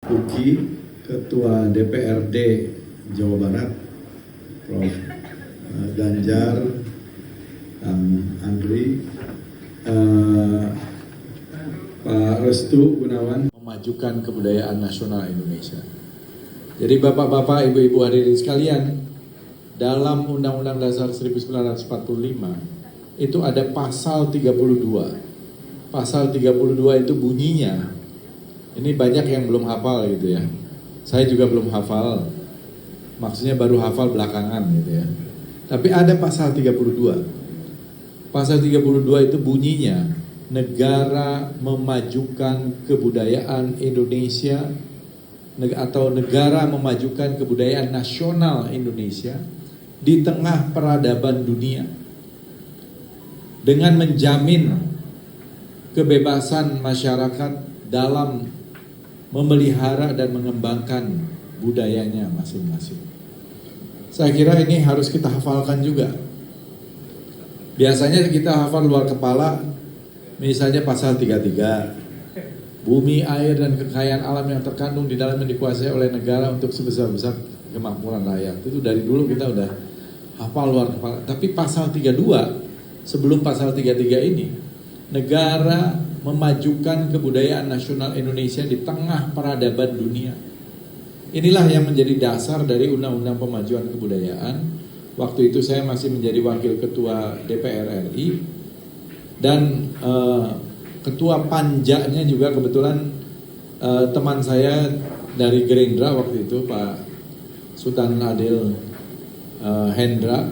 Uki, Ketua DPRD Jawa Barat, Prof. Ganjar, Andri, Pak Restu Gunawan, memajukan kebudayaan nasional Indonesia. Jadi Bapak-Bapak, Ibu-Ibu hadirin sekalian, dalam Undang-Undang Dasar 1945 itu ada pasal 32. Pasal 32 itu bunyinya, ini banyak yang belum hafal gitu ya. Saya juga belum hafal, maksudnya baru hafal belakangan gitu ya. Tapi ada pasal 32. Pasal 32 itu bunyinya, negara memajukan kebudayaan Indonesia atau negara memajukan kebudayaan nasional Indonesia di tengah peradaban dunia dengan menjamin kebebasan masyarakat dalam memelihara dan mengembangkan budayanya masing-masing. Saya kira ini harus kita hafalkan juga. Biasanya kita hafal luar kepala, misalnya pasal 33, bumi, air, dan kekayaan alam yang terkandung di dalamnya dikuasai oleh negara untuk sebesar-besar kemakmuran rakyat. Itu dari dulu kita udah hafal luar kepala. Tapi pasal 32, sebelum pasal 33 ini, negara memajukan kebudayaan nasional Indonesia di tengah peradaban dunia. Inilah yang menjadi dasar dari Undang-Undang Pemajuan Kebudayaan. Waktu itu saya masih menjadi Wakil Ketua DPR RI dan Ketua Panjanya juga kebetulan teman saya dari Gerindra waktu itu, Pak Sultan Adil Hendra,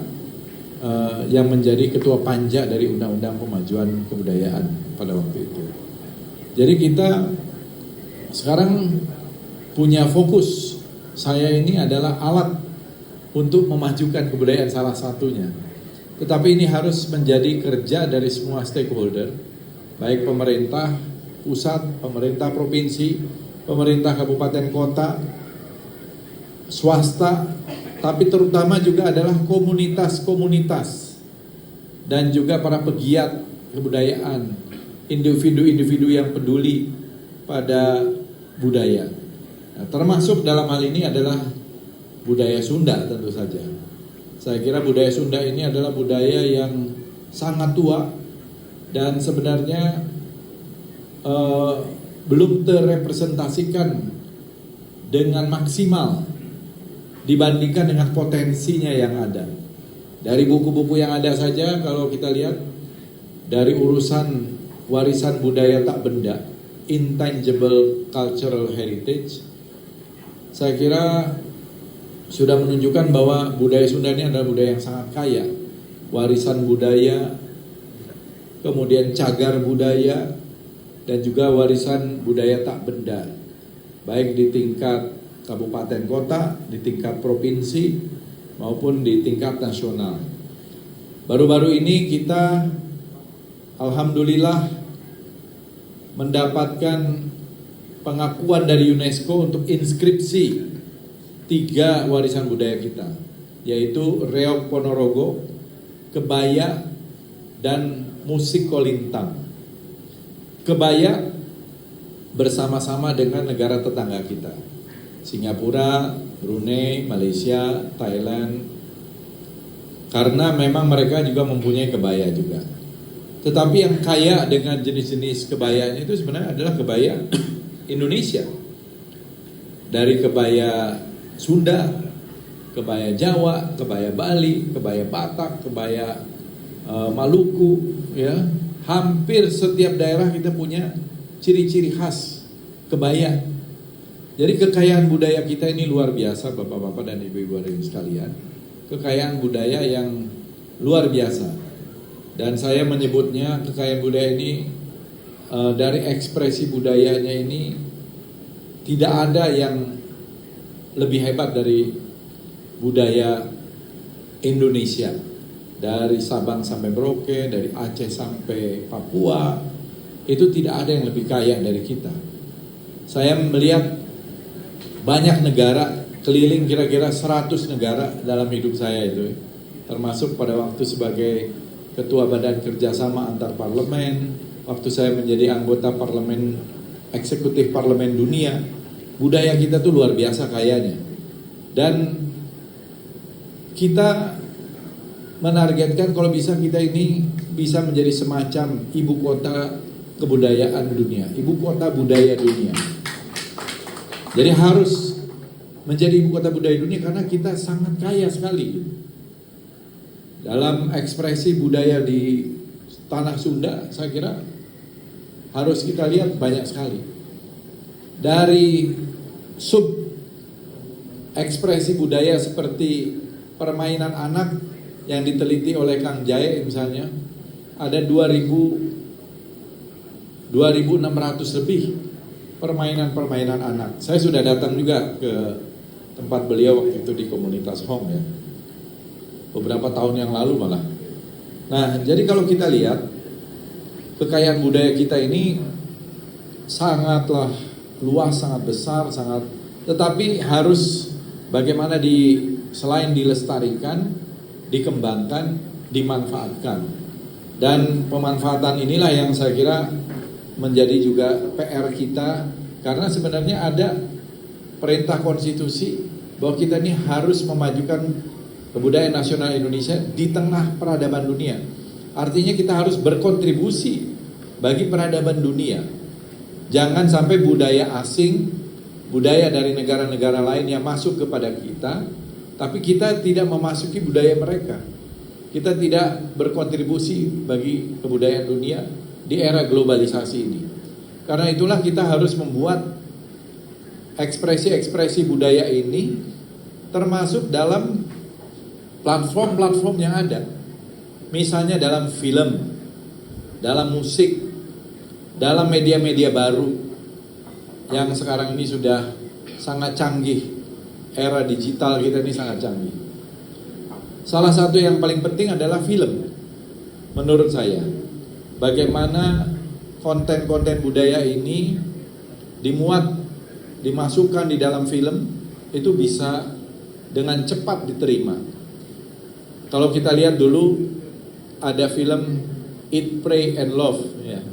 yang menjadi Ketua Panja dari Undang-Undang Pemajuan Kebudayaan pada waktu itu. Jadi kita sekarang punya fokus, saya ini adalah alat untuk memajukan kebudayaan salah satunya. Tetapi ini harus menjadi kerja dari semua stakeholder, baik pemerintah pusat, pemerintah provinsi, pemerintah kabupaten kota, swasta, tapi terutama juga adalah komunitas-komunitas dan juga para pegiat kebudayaan, individu-individu yang peduli pada budaya. Nah, termasuk dalam hal ini adalah budaya Sunda tentu saja. Saya kira budaya Sunda ini adalah budaya yang sangat tua dan sebenarnya belum terrepresentasikan dengan maksimal dibandingkan dengan potensinya yang ada. Dari buku-buku yang ada saja kalau kita lihat, dari urusan warisan budaya tak benda, intangible cultural heritage, saya kira sudah menunjukkan bahwa budaya Sunda ini adalah budaya yang sangat kaya. Warisan budaya, kemudian cagar budaya, dan juga warisan budaya tak benda, baik di tingkat kabupaten kota, di tingkat provinsi, maupun di tingkat nasional. Baru-baru ini kita alhamdulillah mendapatkan pengakuan dari UNESCO untuk inskripsi 3 warisan budaya kita, yaitu Reog Ponorogo, Kebaya, dan musik kolintang. Kebaya bersama-sama dengan negara tetangga kita, Singapura, Brunei, Malaysia, Thailand, karena memang mereka juga mempunyai kebaya juga. Tetapi yang kaya dengan jenis-jenis kebayanya itu sebenarnya adalah kebaya Indonesia. Dari kebaya Sunda, kebaya Jawa, kebaya Bali, kebaya Batak, kebaya Maluku, ya. Hampir setiap daerah kita punya ciri-ciri khas kebaya. Jadi kekayaan budaya kita ini luar biasa, Bapak-bapak dan Ibu-ibu hadirin sekalian. Kekayaan budaya yang luar biasa. Dan saya menyebutnya kekayaan budaya ini dari ekspresi budayanya ini tidak ada yang lebih hebat dari budaya Indonesia. Dari Sabang sampai Merauke, dari Aceh sampai Papua, itu tidak ada yang lebih kaya dari kita. Saya melihat banyak negara, keliling kira-kira 100 negara dalam hidup saya itu, termasuk pada waktu sebagai Ketua Badan Kerjasama Antar Parlemen, waktu saya menjadi anggota Parlemen Eksekutif Parlemen Dunia, budaya kita tuh luar biasa kayanya. Dan kita menargetkan kalau bisa kita ini bisa menjadi semacam ibu kota kebudayaan dunia, ibu kota budaya dunia. Jadi harus menjadi ibu kota budaya dunia karena kita sangat kaya sekali dalam ekspresi budaya di tanah Sunda. Saya kira harus kita lihat banyak sekali. Dari sub ekspresi budaya seperti permainan anak yang diteliti oleh Kang Jae misalnya, ada 2.600 lebih permainan anak. Saya sudah datang juga ke tempat beliau waktu itu di komunitas Hong ya, beberapa tahun yang lalu malah. Nah, jadi kalau kita lihat kekayaan budaya kita ini sangatlah luas, sangat besar, tetapi harus bagaimana selain dilestarikan, dikembangkan, dimanfaatkan. Dan pemanfaatan inilah yang saya kira menjadi juga PR kita, karena sebenarnya ada perintah konstitusi bahwa kita ini harus memajukan kebudayaan nasional Indonesia di tengah peradaban dunia. Artinya kita harus berkontribusi bagi peradaban dunia. Jangan sampai budaya asing, budaya dari negara-negara lain yang masuk kepada kita, tapi kita tidak memasuki budaya mereka. Kita tidak berkontribusi bagi kebudayaan dunia di era globalisasi ini. Karena itulah kita harus membuat ekspresi-ekspresi budaya ini termasuk dalam platform-platform yang ada. Misalnya dalam film, dalam musik, dalam media-media baru yang sekarang ini sudah sangat canggih. Era digital kita ini sangat canggih. Salah satu yang paling penting adalah film. Menurut saya, bagaimana konten-konten budaya ini dimasukkan di dalam film itu bisa dengan cepat diterima. Kalau kita lihat dulu ada film Eat, Pray and Love ya,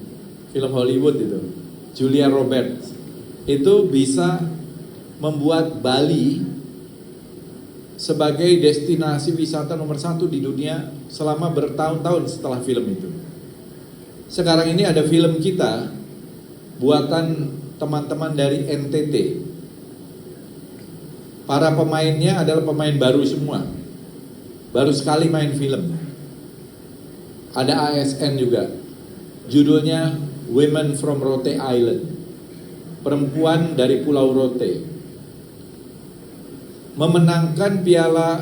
film Hollywood itu, Julia Roberts, itu bisa membuat Bali sebagai destinasi wisata nomor 1 di dunia selama bertahun-tahun setelah film itu. Sekarang ini ada film kita buatan teman-teman dari NTT. Para pemainnya adalah pemain baru semua, baru sekali main film. Ada ASN juga, judulnya Women from Rote Island, perempuan dari Pulau Rote. Memenangkan Piala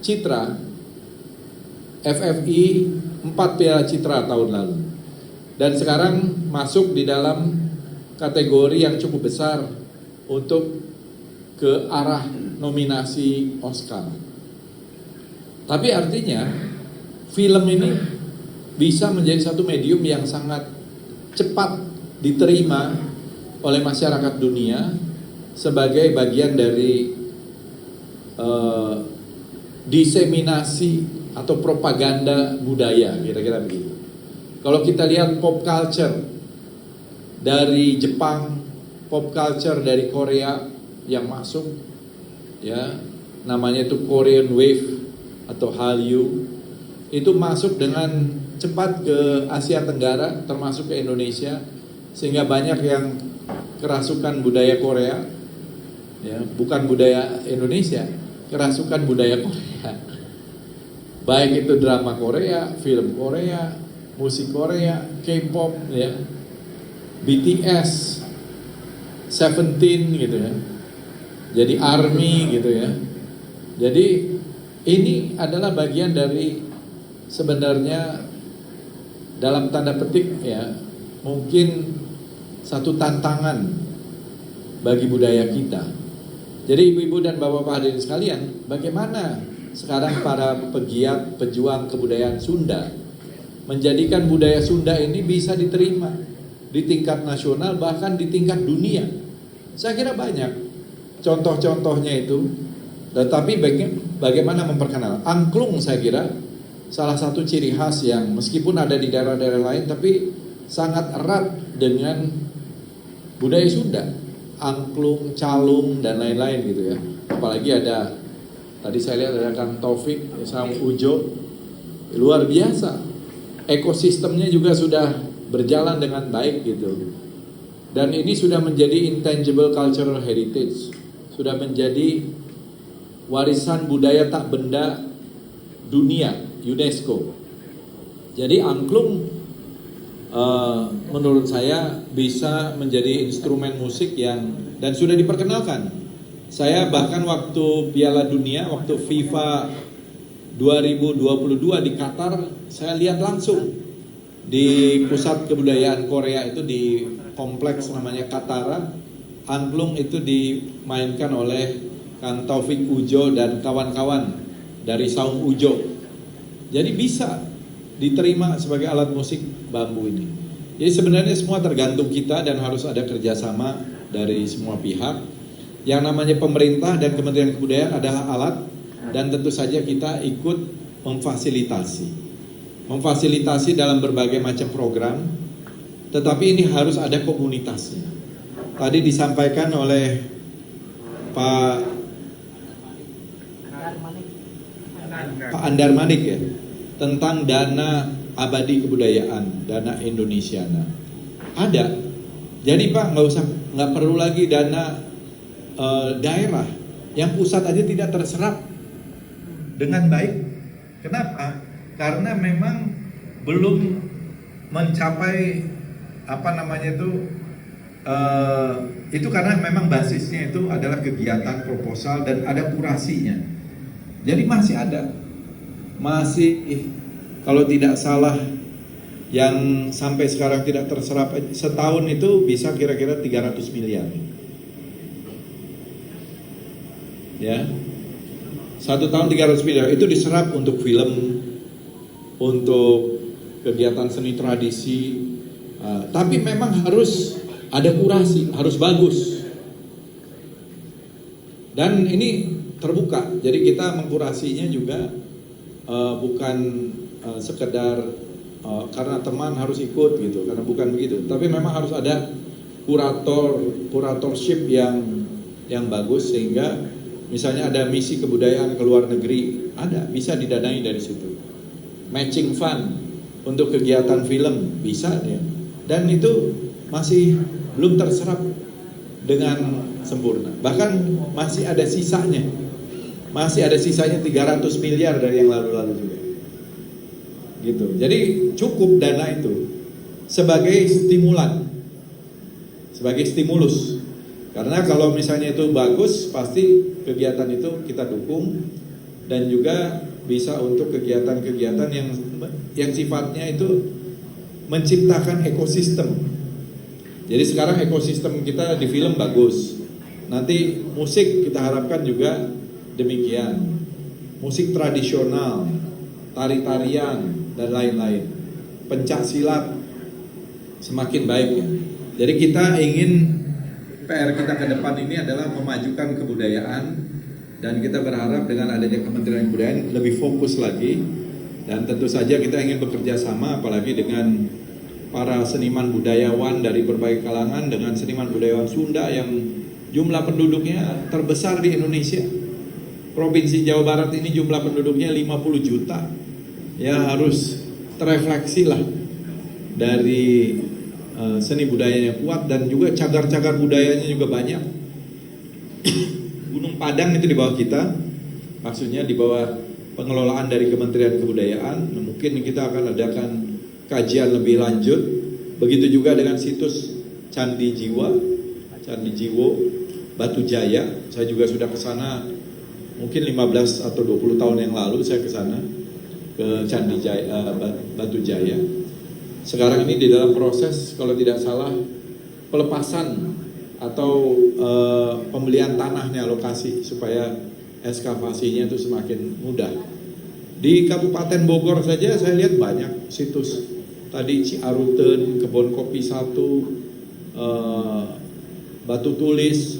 Citra FFI 4 Piala Citra tahun lalu. Dan sekarang masuk di dalam kategori yang cukup besar untuk ke arah nominasi Oscar. Tapi artinya film ini bisa menjadi satu medium yang sangat cepat diterima oleh masyarakat dunia sebagai bagian dari diseminasi atau propaganda budaya, kira-kira begitu. Kalau kita lihat pop culture dari Jepang, pop culture dari Korea yang masuk, ya, namanya itu Korean Wave atau Hallyu, itu masuk dengan cepat ke Asia Tenggara, termasuk ke Indonesia, sehingga banyak yang kerasukan budaya Korea, ya, bukan budaya Indonesia, kerasukan budaya Korea. Baik itu drama Korea, film Korea, musik Korea, K-pop ya, BTS, Seventeen gitu ya. Jadi ARMY gitu ya. Jadi ini adalah bagian dari sebenarnya dalam tanda petik ya, mungkin satu tantangan bagi budaya kita. Jadi ibu-ibu dan bapak-bapak hadirin sekalian, bagaimana sekarang para pegiat pejuang kebudayaan Sunda menjadikan budaya Sunda ini bisa diterima di tingkat nasional bahkan di tingkat dunia. Saya kira banyak contoh-contohnya itu, tetapi bagaimana memperkenalkan. Angklung saya kira salah satu ciri khas yang meskipun ada di daerah-daerah lain tapi sangat erat dengan budaya Sunda. angklung, calung, dan lain-lain gitu ya. Apalagi ada, tadi saya lihat ada Kang Taufik, Saung Ujo, luar biasa. Ekosistemnya juga sudah berjalan dengan baik gitu. Dan ini sudah menjadi intangible cultural heritage, sudah menjadi warisan budaya tak benda dunia, UNESCO. Jadi angklung menurut saya bisa menjadi instrumen musik yang, dan sudah diperkenalkan. Saya bahkan waktu Piala Dunia, waktu FIFA 2022 di Qatar, saya lihat langsung di pusat kebudayaan Korea itu, di kompleks namanya Katara, angklung itu dimainkan oleh Kang Taufik Ujo dan kawan-kawan dari Saung Ujo. Jadi bisa diterima sebagai alat musik bambu ini. Jadi sebenarnya semua tergantung kita dan harus ada kerjasama dari semua pihak. Yang namanya pemerintah dan Kementerian Kebudayaan adalah alat, dan tentu saja kita ikut memfasilitasi dalam berbagai macam program. Tetapi ini harus ada komunitasnya. Tadi disampaikan oleh Pak Andar Manik ya, tentang dana abadi kebudayaan, dana Indonesiana. Ada. Jadi Pak, nggak perlu lagi dana daerah, yang pusat aja tidak terserap dengan baik. Kenapa? Karena memang belum mencapai itu karena memang basisnya itu adalah kegiatan proposal dan ada kurasinya. Jadi masih kalau tidak salah yang sampai sekarang tidak terserap setahun itu bisa kira-kira 300 miliar. Ya. Satu tahun 300 miliar itu diserap untuk film, untuk kegiatan seni tradisi. Tapi memang harus ada kurasi, harus bagus. Dan ini terbuka. Jadi kita mengkurasinya juga bukan sekedar karena teman harus ikut gitu, karena bukan begitu. Tapi memang harus ada kuratorship yang bagus, sehingga misalnya ada misi kebudayaan ke luar negeri, bisa didanai dari situ. Matching fund untuk kegiatan film bisa ya. Dan itu masih belum terserap dengan sempurna. Bahkan masih ada sisanya. Masih ada sisanya 300 miliar dari yang lalu-lalu juga. Gitu. Jadi cukup dana itu sebagai stimulan, sebagai stimulus. Karena kalau misalnya itu bagus, pasti kegiatan itu kita dukung, dan juga bisa untuk kegiatan-kegiatan yang sifatnya itu menciptakan ekosistem. Jadi sekarang ekosistem kita di film bagus. Nanti musik kita harapkan juga demikian. Musik tradisional, tari-tarian, dan lain-lain. Pencak silat semakin baik ya. Jadi kita ingin, PR kita ke depan ini adalah memajukan kebudayaan, dan kita berharap dengan adanya Kementerian Kebudayaan lebih fokus lagi, dan tentu saja kita ingin bekerja sama apalagi dengan para seniman budayawan dari berbagai kalangan, dengan seniman budayawan Sunda yang jumlah penduduknya terbesar di Indonesia. Provinsi Jawa Barat ini jumlah penduduknya 50 juta. Ya harus terefleksi lah dari seni budaya yang kuat, dan juga cagar-cagar budayanya juga banyak. Gunung Padang itu di bawah kita, maksudnya di bawah pengelolaan dari Kementerian Kebudayaan. Mungkin kita akan adakan kajian lebih lanjut. Begitu juga dengan situs Candi Jiwo, Batu Jaya. Saya juga sudah ke sana mungkin 15 atau 20 tahun yang lalu saya ke sana, ke Candi Jaya, Batu Jaya. Sekarang ini di dalam proses, kalau tidak salah, pelepasan atau pembelian tanahnya, lokasi, supaya ekskavasinya itu semakin mudah. Di Kabupaten Bogor saja saya lihat banyak situs. Tadi Ciaruten, Kebon Kopi 1, Batu Tulis,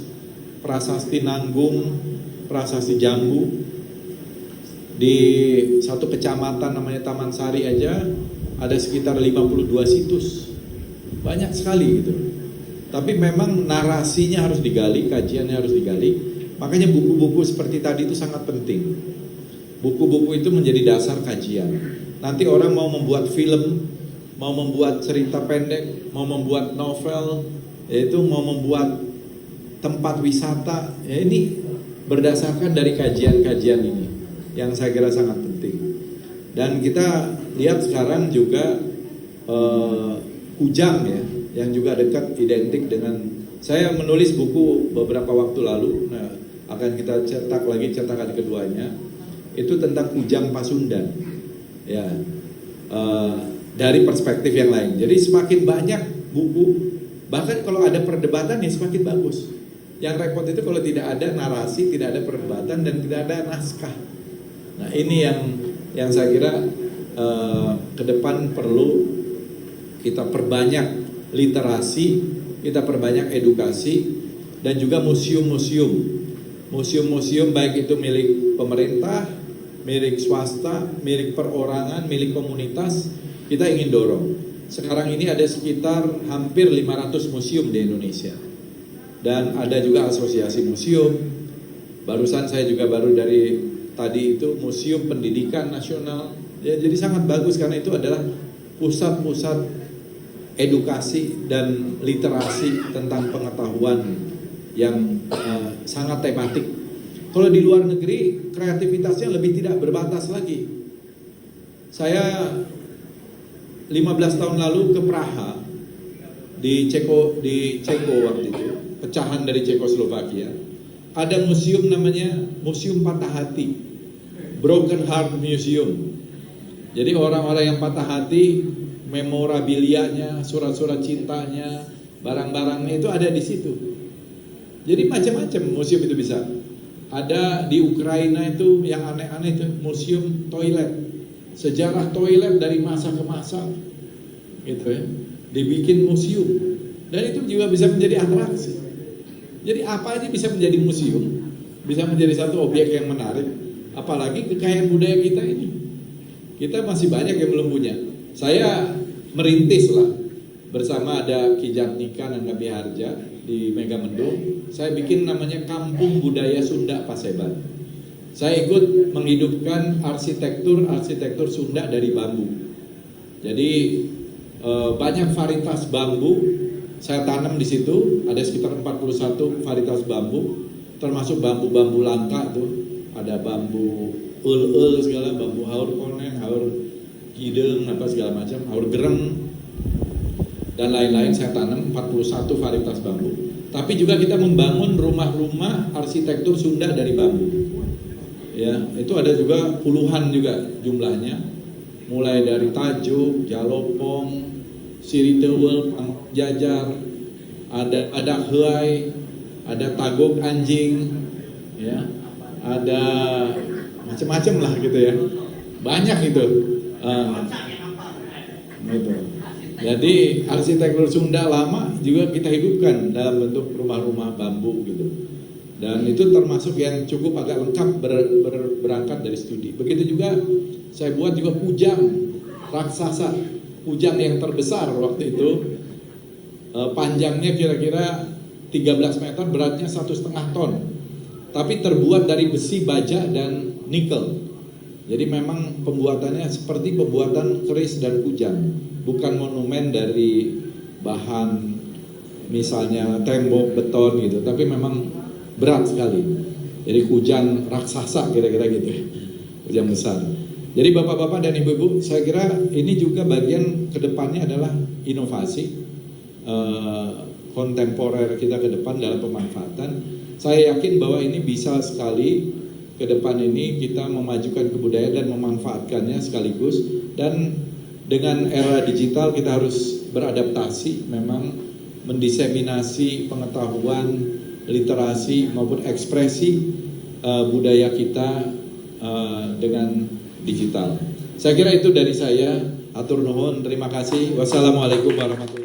Prasasti Nanggung, Prasasti Jambu. Di satu kecamatan namanya Taman Sari aja ada sekitar 52 situs. Banyak sekali gitu. Tapi memang narasinya harus digali, kajiannya harus digali. Makanya buku-buku seperti tadi itu sangat penting. Buku-buku itu menjadi dasar kajian. Nanti orang mau membuat film, mau membuat cerita pendek, mau membuat novel, yaitu mau membuat tempat wisata, ya ini berdasarkan dari kajian-kajian ini yang saya kira sangat penting. Dan kita lihat sekarang juga Kujang ya, yang juga dekat identik dengan, saya menulis buku beberapa waktu lalu, nah akan kita cetak lagi cetakan keduanya, itu tentang Kujang Pasundan ya, dari perspektif yang lain. Jadi semakin banyak buku, bahkan kalau ada perdebatan ya semakin bagus. Yang repot itu kalau tidak ada narasi, tidak ada perdebatan, dan tidak ada naskah. Nah ini yang saya kira ke depan perlu kita perbanyak literasi, kita perbanyak edukasi, dan juga museum-museum. Museum-museum baik itu milik pemerintah, milik swasta, milik perorangan, milik komunitas, kita ingin dorong. Sekarang ini ada sekitar hampir 500 museum di Indonesia. Dan ada juga asosiasi museum. Barusan saya juga baru dari tadi itu Museum Pendidikan Nasional. Ya, jadi sangat bagus karena itu adalah pusat-pusat edukasi dan literasi tentang pengetahuan yang sangat tematik. Kalau di luar negeri kreativitasnya lebih tidak berbatas lagi. Saya 15 tahun lalu ke Praha di Ceko waktu itu, pecahan dari Cekoslovakia. Ada museum namanya Museum Patah Hati, Broken Heart Museum. Jadi orang-orang yang patah hati, memorabilianya, surat-surat cintanya, barang-barangnya itu ada di situ. Jadi macam-macam museum itu bisa. Ada di Ukraina itu yang aneh-aneh itu museum toilet, sejarah toilet dari masa ke masa, gitu ya. Dibikin museum, dan itu juga bisa menjadi atraksi. Jadi apa aja bisa menjadi museum, bisa menjadi satu objek yang menarik. Apalagi kekayaan budaya kita ini, kita masih banyak yang belum punya. Saya merintis lah bersama ada Ki Jatnika dan Kami Harja di Megamendung. Saya bikin namanya Kampung Budaya Sunda Paseban. Saya ikut menghidupkan arsitektur Sunda dari bambu. Jadi banyak varietas bambu saya tanam di situ, ada sekitar 41 varietas bambu, termasuk bambu-bambu langka tuh, ada bambu ul segala, bambu haur konen, haur kideng, apa segala macam, haur gereng dan lain-lain. Saya tanam 41 varietas bambu. Tapi juga kita membangun rumah-rumah arsitektur Sunda dari bambu. Ya, itu ada juga puluhan juga jumlahnya, mulai dari Tajuk, Jalopong, Siritewel, Jajar, ada Huai, ada Tagog Anjing, ya, ada macam-macam lah gitu ya, banyak itu. Gitu. Jadi arsitektur Sunda lama juga kita hidupkan dalam bentuk rumah-rumah bambu gitu. Dan itu termasuk yang cukup agak lengkap berangkat dari studi. Begitu juga saya buat juga kujang raksasa, kujang yang terbesar waktu itu, panjangnya kira-kira 13 meter, beratnya 1,5 ton, tapi terbuat dari besi, baja, dan nikel. Jadi memang pembuatannya seperti pembuatan keris dan kujang, bukan monumen dari bahan misalnya tembok, beton gitu, tapi memang berat sekali. Jadi kujang raksasa kira-kira gitu ya, kujang besar. Jadi bapak-bapak dan ibu-ibu, saya kira ini juga bagian kedepannya adalah inovasi kontemporer kita ke depan dalam pemanfaatan. Saya yakin bahwa ini bisa sekali ke depan ini kita memajukan kebudayaan dan memanfaatkannya sekaligus. Dan dengan era digital kita harus beradaptasi, memang mendiseminasi pengetahuan, literasi maupun ekspresi budaya kita dengan digital. Saya kira itu dari saya. Atur nuhun, terima kasih. Wassalamualaikum warahmatullahi wabarakatuh.